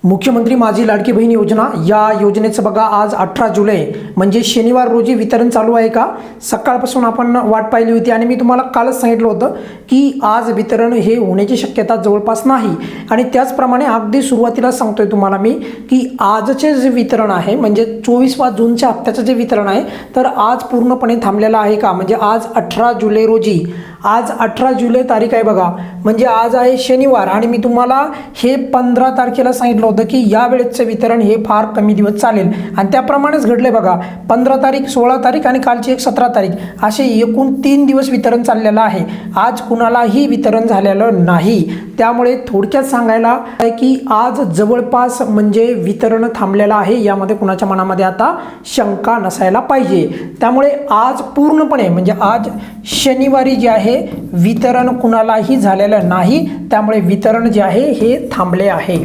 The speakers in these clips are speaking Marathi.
मुख्यमंत्री माझी लाडकी बहीण योजना या योजनेचं बघा आज 18 जुलै म्हणजे शनिवार रोजी वितरण चालू आहे का? सकाळपासून आपण वाट पाहिली होती आणि मी तुम्हाला कालच सांगितलं होतं की आज वितरण हे होण्याची शक्यता जवळपास नाही. आणि त्याचप्रमाणे अगदी सुरुवातीला सांगतोय तुम्हाला मी की आजचे जे वितरण आहे म्हणजे 24 जूनच्या हप्त्याचं जे वितरण आहे तर आज पूर्णपणे थांबलेलं आहे का? म्हणजे आज 18 जुलै रोजी, आज 18 जुलै तारीख आहे बघा, म्हणजे आज आहे शनिवार आणि मी तुम्हाला हे 15 तारखेला सांगितलं होतं की या वेळेचं वितरण हे फार कमी दिवस चालेल आणि त्याप्रमाणेच घडले बघा. 15 तारीख, 16 तारीख आणि कालची एक 17 तारीख असे एकूण 3 दिवस वितरण चाललेलं आहे. आज कुणालाही वितरण झालेलं नाही. त्यामुळे थोडक्यात सांगायला आहे की आज जवळपास म्हणजे वितरण थांबलेलं आहे. यामध्ये कुणाच्या मनामध्ये आता शंका नसायला पाहिजे. त्यामुळे आज पूर्णपणे म्हणजे आज शनिवारी जे आहे वितरण कुणालाही झालेलं नाही. त्यामुळे वितरण जे आहे हे थांबले आहे,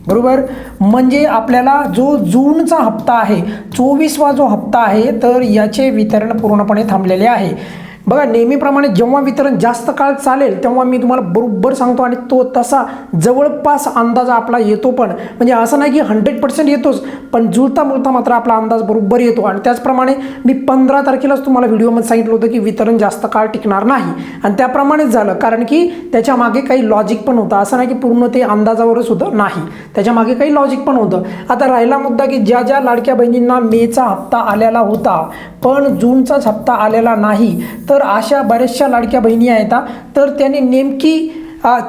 बरोबर. म्हणजे आपल्याला जो जूनचा हप्ता आहे, 24वा जो हप्ता आहे तर याचे वितरण पूर्णपणे थांबलेले आहे. बघा नेहमीप्रमाणे जेव्हा वितरण जास्त काळ चालेल तेव्हा मी तुम्हाला बरोबर सांगतो आणि तो तसा जवळपास अंदाज आपला येतो. पण म्हणजे असं नाही की 100% येतोच, पण जुळता मुळता मात्र आपला अंदाज बरोबर येतो. आणि त्याचप्रमाणे मी 15 तारखेलाच तुम्हाला व्हिडिओमध्ये सांगितलं होतं की वितरण जास्त काळ टिकणार नाही आणि त्याप्रमाणेच झालं. कारण की त्याच्या मागे काही लॉजिक पण होतं. असं नाही की पूर्ण ते अंदाजावरच होतं, नाही, त्याच्या मागे काही लॉजिक पण होतं. आता राहिला मुद्दा की ज्या ज्या लाडक्या बहिणींना मेचा हप्ता आलेला होता पण जूनचाच हप्ता आलेला नाही तर अशा बऱ्याचशा लाडक्या बहिणी आहेत. तर त्यांनी नेमकी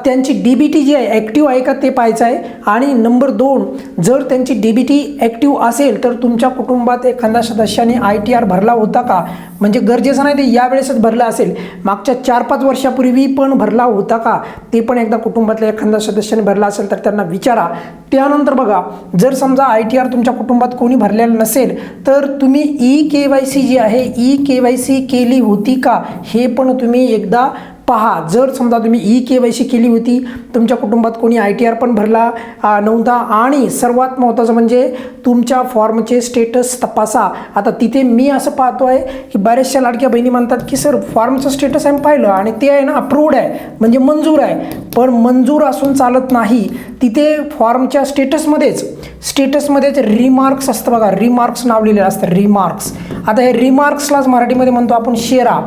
त्यांची DBT जी आहे ॲक्टिव्ह आहे का ते पाहायचं आहे. आणि नंबर 2, जर त्यांची DBT ॲक्टिव्ह असेल तर तुमच्या कुटुंबात एखाद्या सदस्याने ITR भरला होता का? म्हणजे गरजेचं नाही ते यावेळेसच भरला असेल, मागच्या 4-5 वर्षापूर्वी पण भरला होता का ते पण एकदा कुटुंबातल्या एखाद्या सदस्याने भरला असेल तर त्यांना विचारा. त्यानंतर बघा जर समजा ITR तुमच्या कुटुंबात कोणी भरलेलं नसेल तर तुम्ही EKYC जी आहे EKYC केली होती का हे पण तुम्ही एकदा पहा. जर समजा तुम्ही EKYC केली होती, तुमच्या कुटुंबात कोणी ITR पण भरला नव्हता आणि सर्वात महत्त्वाचं म्हणजे तुमच्या फॉर्मचे स्टेटस तपासा. आता तिथे मी असं पाहतो आहे की बऱ्याचशा लाडक्या बहिणी म्हणतात की सर फॉर्मचं स्टेटस आम्ही पाहिलं आणि ते आहे ना अप्रूव्ड आहे म्हणजे मंजूर आहे. पण मंजूर असून चालत नाही. तिथे फॉर्मच्या स्टेटसमध्येच रिमार्क्स असतं बघा, रिमार्क्स नाव लिहिलेलं असतं, रिमार्क्स. आता हे रिमार्क्सलाच मराठीमध्ये म्हणतो आपण शेरा.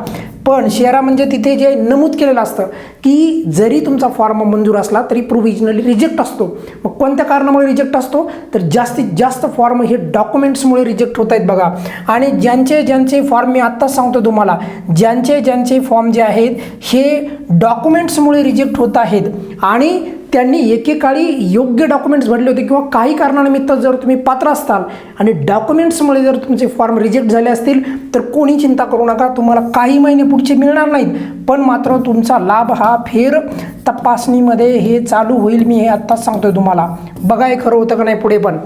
पण शेरा म्हणजे तिथे जे नमूद केलेलं असतं की जरी तुमचा फॉर्म मंजूर असला तरी प्रोव्हिजनली रिजेक्ट असतो. मग कोणत्या कारणामुळे रिजेक्ट असतो तर जास्तीत जास्त फॉर्म हे डॉक्युमेंट्समुळे रिजेक्ट होत आहेत बघा. आणि ज्यांचे फॉर्म मी आत्ताच सांगतो तुम्हाला, ज्यांचे फॉर्म जे आहेत हे डॉक्युमेंट्समुळे रिजेक्ट होत आहेत आणि त्यांनी एकेकाळी योग्य डॉक्युमेंट्स भरले होते किंवा काही कारणानिमित्त जर तुम्ही पात्र असताल आणि डॉक्युमेंट्समुळे जर तुमचे फॉर्म रिजेक्ट झाले असतील तर कोणी चिंता करू नका, तुम्हाला काही महिने पुढचे मिळणार नाहीत. पण मात्र तुमचा लाभ हा फेर तपासणीमध्ये हे चालू होईल. मी हे आत्ताच सांगतोय तुम्हाला. बघा हे खरं होतं का नाही पुढे. पण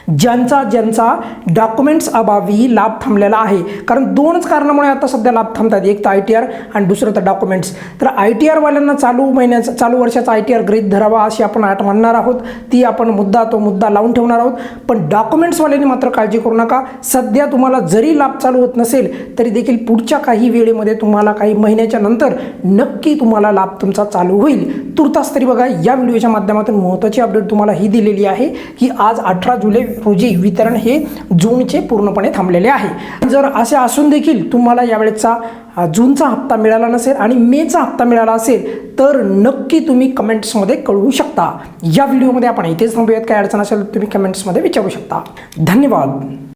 ज्यांचा डॉक्युमेंट्स अभावी लाभ थांबलेला आहे, कारण 2च कारणामुळे आता सध्या लाभ थांबतात, एक तर ITR आणि दुसरं तर डॉक्युमेंट्स. तर ITR वाल्यांना चालू वर्षाचा ITR गृहीत धरावा अशी आपण म्हणणार आहोत, ती आपण तो मुद्दा लावून ठेवणार आहोत. पण डॉक्युमेंट्सवाल्यांनी मात्र काळजी करू नका. सध्या तुम्हाला जरी लाभ चालू होत नसेल तरी देखील पुढच्या काही वेळेमध्ये तुम्हाला काही महिन्याच्या नंतर नक्की तुम्हाला लाभ तुमचा चालू होईल. तुर्तास तरी बघा या व्हिडिओच्या माध्यमातून महत्त्वाची अपडेट तुम्हाला ही दिलेली आहे की आज 18 जुलै रोजी वितरण हे जूनचे पूर्णपणे थांबलेले आहे. जर असे असून देखील तुम्हाला यावेळेचा जूनचा हप्ता मिळाला नसेल आणि मेचा हप्ता मिळाला असेल तर नक्की तुम्ही कमेंट्समध्ये कळवू शकता. या व्हिडिओमध्ये आपण इथेच थांबूयात. काय अडचण असेल तर तुम्ही कमेंट्समध्ये विचारू शकता. धन्यवाद.